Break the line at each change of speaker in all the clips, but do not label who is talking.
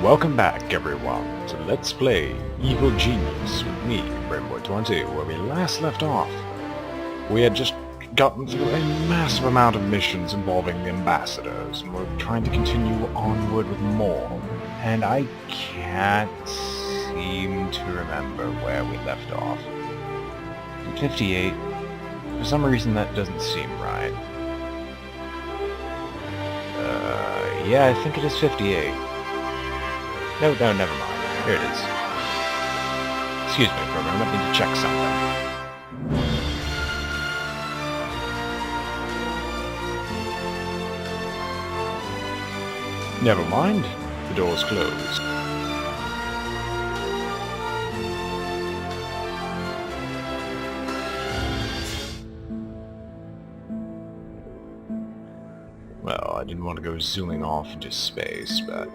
Welcome back, everyone, to Let's Play Evil Genius with me, BrainBoy 20, where we last left off. We had just gotten through a massive amount of missions involving the ambassadors, and we're trying to continue onward with more. And I can't seem to remember where we left off. 58. For some reason that doesn't seem right. Yeah, I think it is 58. No, never mind. Here it is. Excuse me for a moment, I need to check something. Never mind. The door's closed. Well, I didn't want to go zooming off into space, but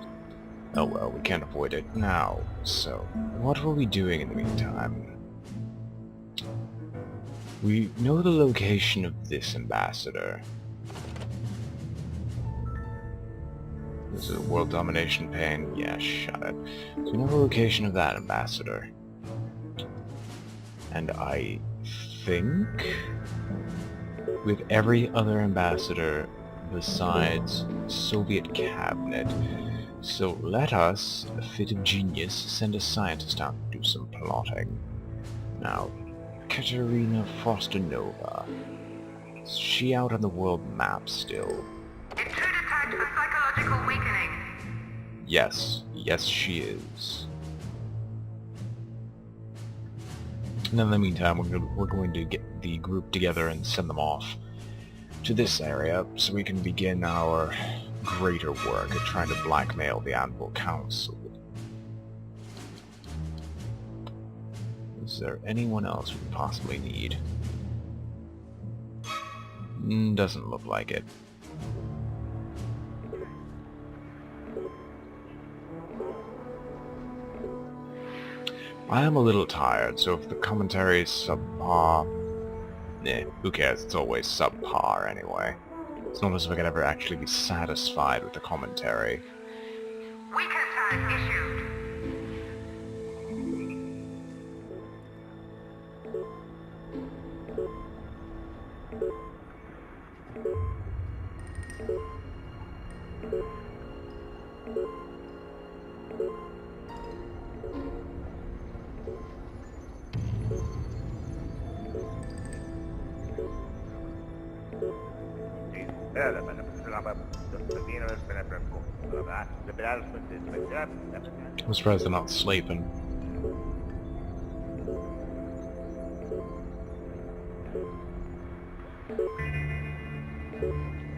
oh well, we can't avoid it now. So, what were we doing in the meantime? We know the location of this ambassador. Is it a world domination pain? Yeah, shut it. So we know the location of that ambassador. And I think with every other ambassador besides Soviet cabinet. So let us, a fit of genius, send a scientist out to do some plotting. Now, Katerina Frostinova. Is she out on the world map still?
Intruder tagged for psychological weakening.
Yes, she is. And in the meantime, we're going to get the group together and send them off to this area so we can begin our greater work at trying to blackmail the A.N.V.I.L Council. Is there anyone else we could possibly need? Doesn't look like it. I am a little tired, so if the commentary is subpar... who cares, it's always subpar anyway. It's not as if I could ever actually be satisfied with the commentary.
Weaker tag issued.
I'm surprised they're not sleeping.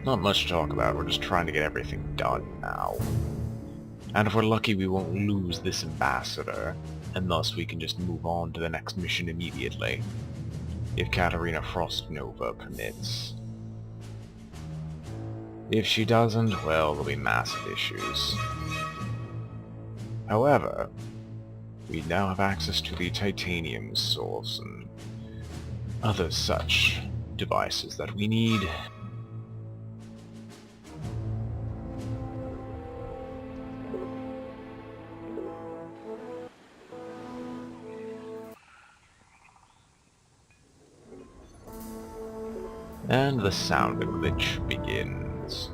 Not much to talk about, we're just trying to get everything done now. And if we're lucky we won't lose this ambassador, and thus we can just move on to the next mission immediately. If Katerina Frostinova permits. If she doesn't, well, there'll be massive issues. However, we now have access to the titanium source and other such devices that we need. And the sound glitch begins.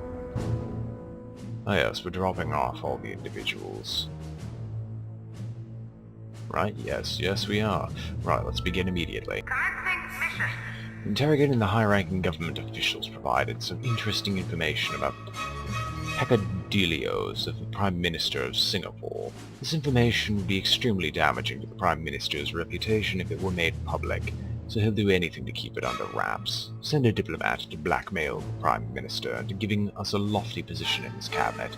Oh yes, we're dropping off all the individuals. Right, yes we are. Right, let's begin immediately.
Commencing mission.
Interrogating the high-ranking government officials provided some interesting information about peccadilloes of the Prime Minister of Singapore. This information would be extremely damaging to the Prime Minister's reputation if it were made public, so he'll do anything to keep it under wraps. Send a diplomat to blackmail the Prime Minister into giving us a lofty position in his cabinet,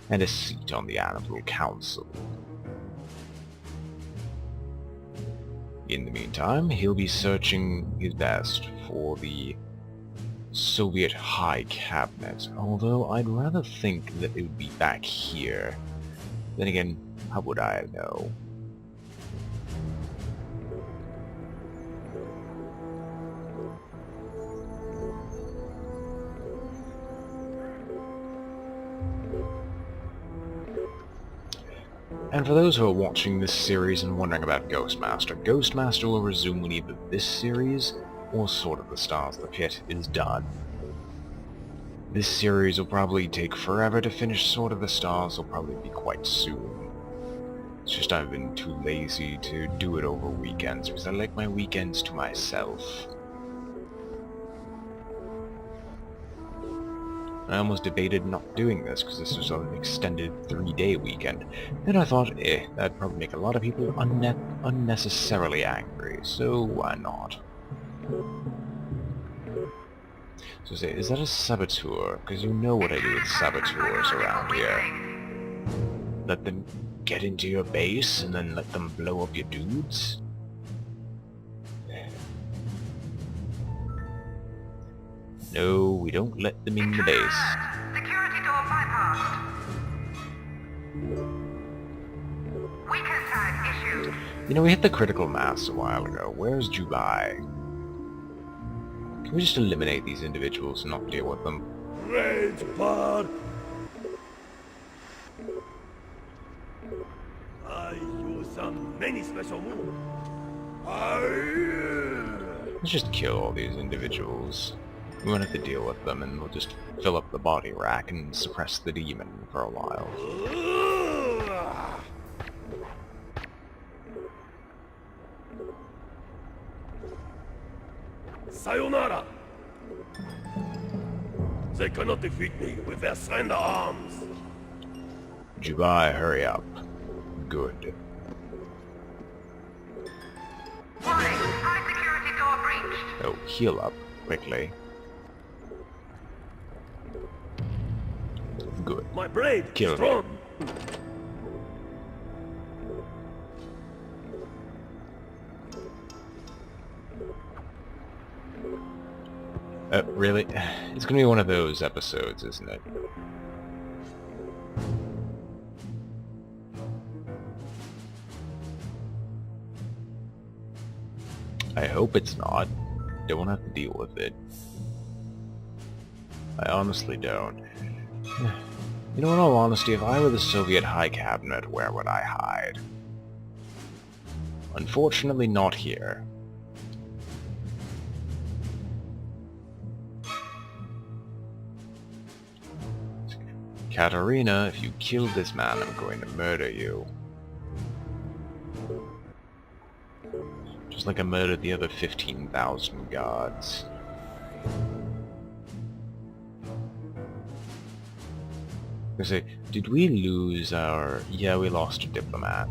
and a seat on the A.N.V.I.L Council. In the meantime, he'll be searching his best for the Soviet High Cabinet, although I'd rather think that it would be back here. Then again, how would I know? And for those who are watching this series and wondering about Ghostmaster will resume either this series or Sword of the Stars. The Pit is done. This series will probably take forever to finish. Sword of the Stars will probably be quite soon. It's just I've been too lazy to do it over weekends because I like my weekends to myself. I almost debated not doing this because this was an extended 3-day weekend. Then I thought, that'd probably make a lot of people unnecessarily angry, so why not? So say, is that a saboteur? Because you know what I do with saboteurs around here. Let them get into your base and then let them blow up your dudes? No, we don't let them in the base.
Security door bypassed. Weekend tag issued.
You know, we hit the critical mass a while ago. Where's Dubai? Can we just eliminate these individuals and not deal with them?
Great part. I use some many special moves.
Let's just kill all these individuals. We won't have to deal with them, and we'll just fill up the body rack and suppress the demon for a while.
Sayonara! They cannot defeat me with their slender arms.
Dubai, hurry up. Good.
Warning, high security door breached.
Oh, heal up, quickly. Good.
My blade
Kill
is
him.
strong.
Really? It's gonna be one of those episodes, isn't it? I hope it's not. Don't have to deal with it. I honestly don't. You know, in all honesty, if I were the Soviet High Cabinet, where would I hide? Unfortunately, not here. Katerina, if you kill this man, I'm going to murder you. Just like I murdered the other 15,000 guards. I say, did we lose our... Yeah, we lost a diplomat.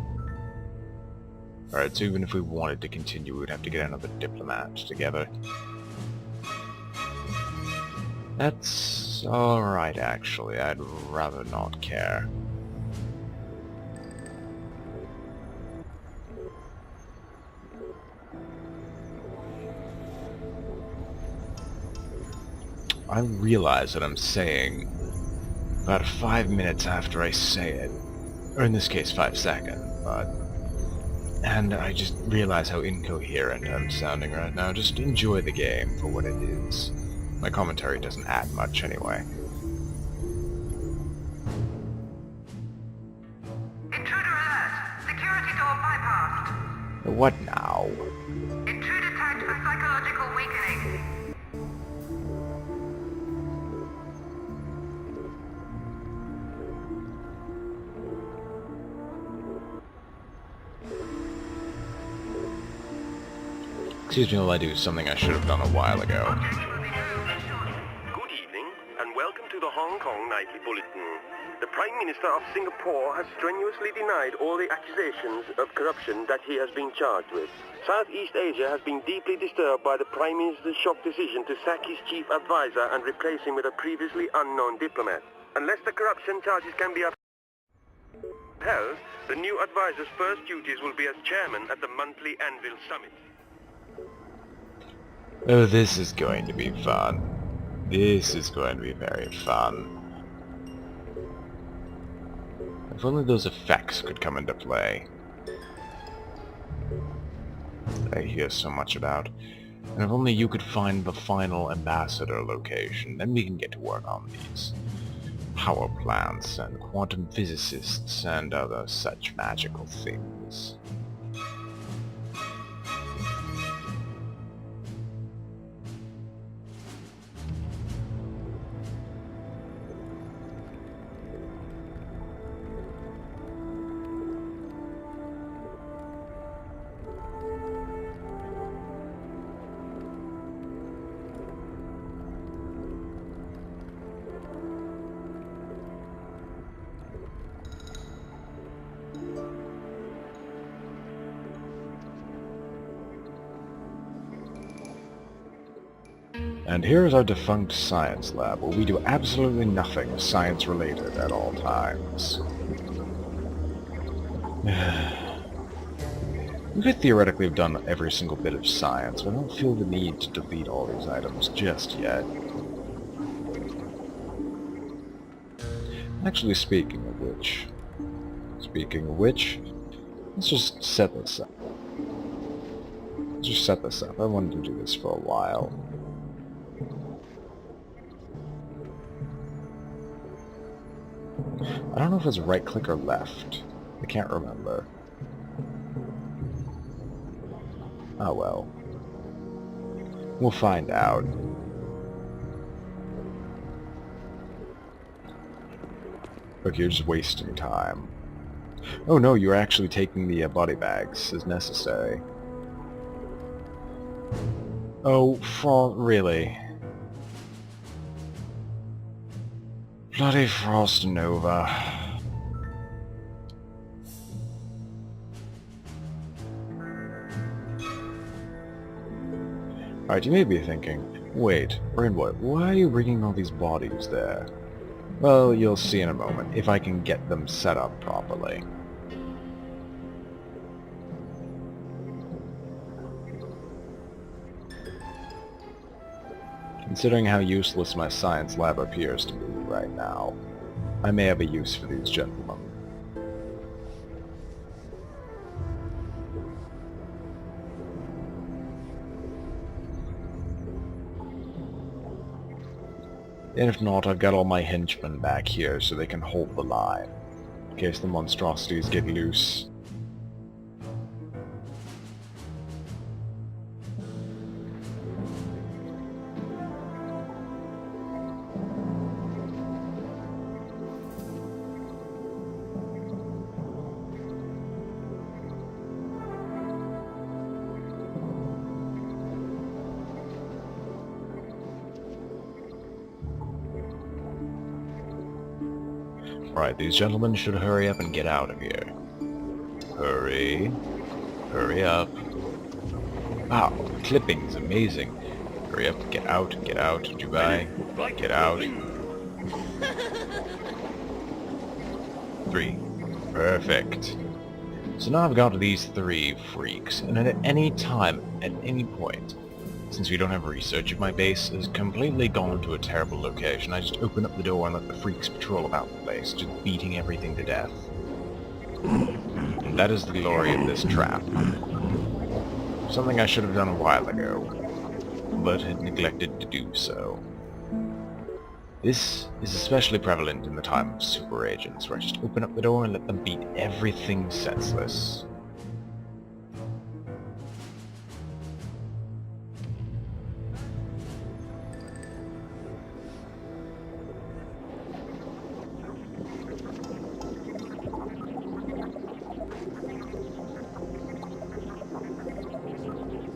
Alright, so even if we wanted to continue, we'd have to get another diplomat together. That's alright, actually. I'd rather not care. I realize that I'm saying about 5 minutes after I say it, or in this case 5 seconds, and I just realize how incoherent I'm sounding right now. Just enjoy the game for what it is. My commentary doesn't add much anyway.
Intruder alert. Security door bypassed.
What now?
Intruder tagged for psychological weakening.
Excuse me while I do something I should have done a while ago.
Good evening, and welcome to the Hong Kong Nightly Bulletin. The Prime Minister of Singapore has strenuously denied all the accusations of corruption that he has been charged with. Southeast Asia has been deeply disturbed by the Prime Minister's shock decision to sack his chief advisor and replace him with a previously unknown diplomat. Unless the corruption charges can be upheld, the new advisor's first duties will be as chairman at the monthly A.N.V.I.L summit.
Oh, this is going to be fun. This is going to be very fun. If only those effects could come into play. That I hear so much about. And if only you could find the final ambassador location, then we can get to work on these. power plants and quantum physicists and other such magical things. And here is our defunct science lab, where we do absolutely nothing science-related at all times. We could theoretically have done every single bit of science, but I don't feel the need to delete all these items just yet. Actually, speaking of which, let's just set this up. Let's just set this up. I wanted to do this for a while. I don't know if it's right-click or left. I can't remember. Oh well. We'll find out. Look, you're just wasting time. Oh no, you're actually taking the body bags as necessary. Oh, really? Bloody Frost Nova. Alright, you may be thinking, wait, BrainBoy, why are you bringing all these bodies there? Well, you'll see in a moment, if I can get them set up properly. Considering how useless my science lab appears to be right now, I may have a use for these gentlemen. And if not, I've got all my henchmen back here so they can hold the line, in case the monstrosities get loose. Right, these gentlemen should hurry up and get out of here. Hurry. Hurry up. Wow, clipping's amazing. Hurry up, get out, Dubai. Get out. 3. Perfect. So now I've got these 3 freaks, and at any time, at any point, since we don't have research, if my base has completely gone to a terrible location, I just open up the door and let the freaks patrol about the place, just beating everything to death. And that is the glory of this trap. Something I should have done a while ago, but had neglected to do so. This is especially prevalent in the time of super agents, where I just open up the door and let them beat everything senseless.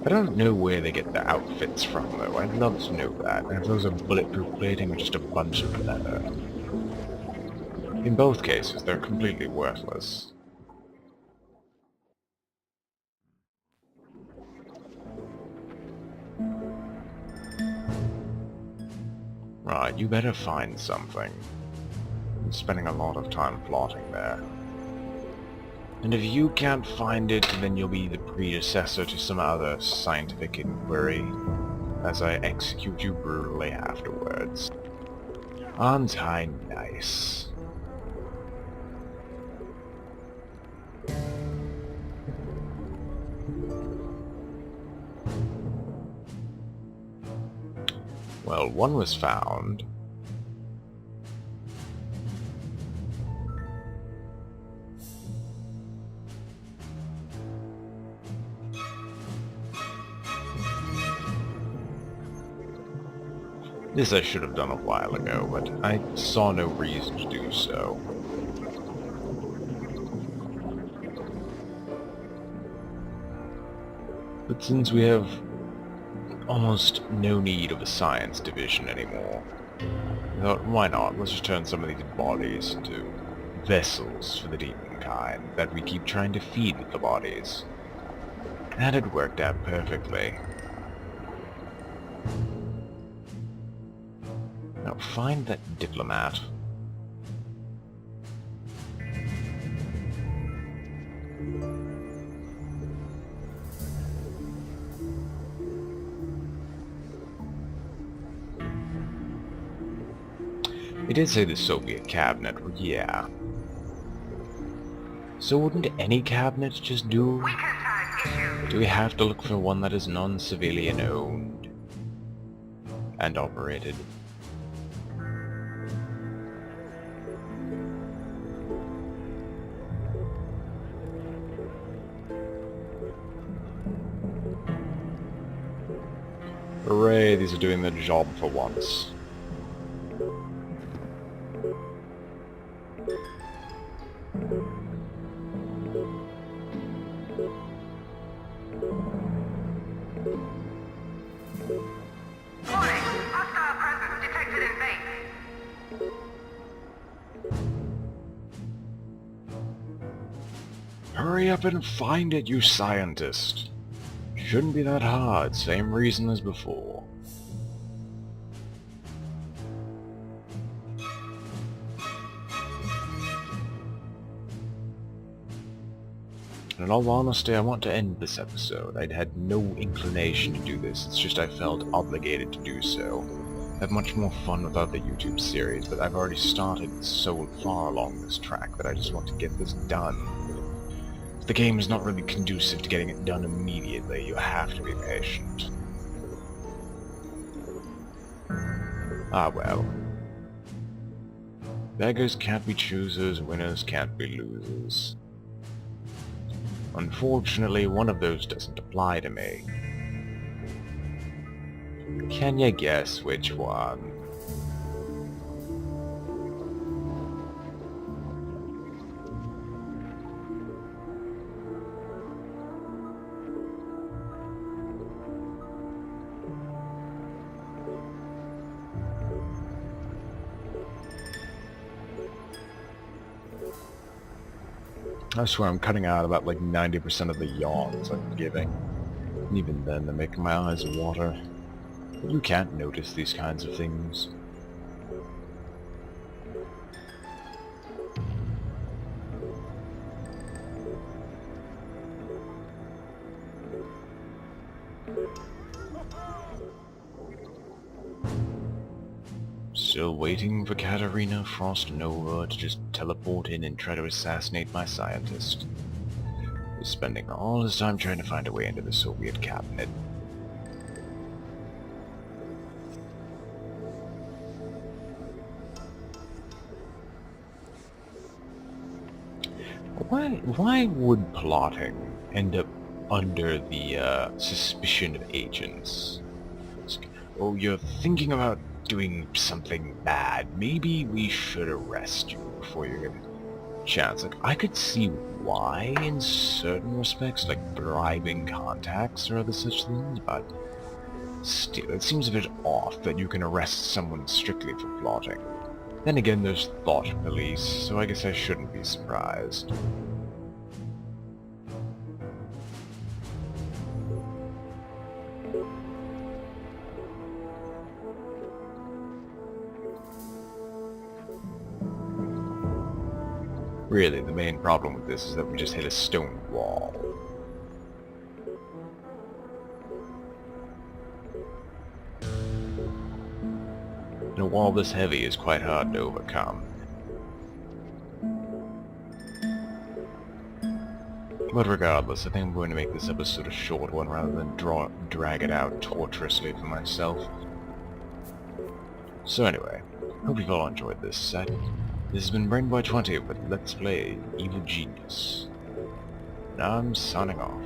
I don't know where they get their outfits from, though. I'd love to know that. And if those are bulletproof plating or just a bunch of leather. In both cases, they're completely worthless. Right, you better find something. I'm spending a lot of time plotting there. And if you can't find it, then you'll be the predecessor to some other scientific inquiry, as I execute you brutally afterwards. Aren't I nice? Well, one was found. This I should have done a while ago, but I saw no reason to do so. But since we have almost no need of a science division anymore, I thought, why not? Let's just turn some of these bodies into vessels for the demon kind that we keep trying to feed with the bodies. And it worked out perfectly. Now find that diplomat. It did say the Soviet cabinet, yeah. So wouldn't any cabinet just do?
Weekend time issued.
Do we have to look for one that is non-civilian owned and operated? Hooray, these are doing their job for once.
Warning, hostile presence detected in base.
Hurry up and find it, you scientist! Shouldn't be that hard, same reason as before. In all honesty, I want to end this episode. I'd had no inclination to do this, it's just I felt obligated to do so. I have much more fun without the YouTube series, but I've already started so far along this track that I just want to get this done. The game is not really conducive to getting it done immediately. You have to be patient. Ah well. Beggars can't be choosers, winners can't be losers. Unfortunately, one of those doesn't apply to me. Can you guess which one? I swear I'm cutting out about like 90% of the yawns I'm giving. And even then, they're making my eyes water. But you can't notice these kinds of things. Still waiting for Katerina Frost-Nova to just teleport in and try to assassinate my scientist. He's spending all his time trying to find a way into the Soviet cabinet. Why would plotting end up under the suspicion of agents? Oh, you're thinking about doing something bad. Maybe we should arrest you before you get a chance. Like, I could see why in certain respects, like bribing contacts or other such things, but still, it seems a bit off that you can arrest someone strictly for plotting. Then again, there's thought police, so I guess I shouldn't be surprised. Really, the main problem with this is that we just hit a stone wall. And a wall this heavy is quite hard to overcome. But regardless, I think I'm going to make this episode a short one rather than drag it out torturously for myself. So anyway, hope you've all enjoyed this set. This has been BrainBoy 20 with Let's Play Evil Genius. And I'm signing off.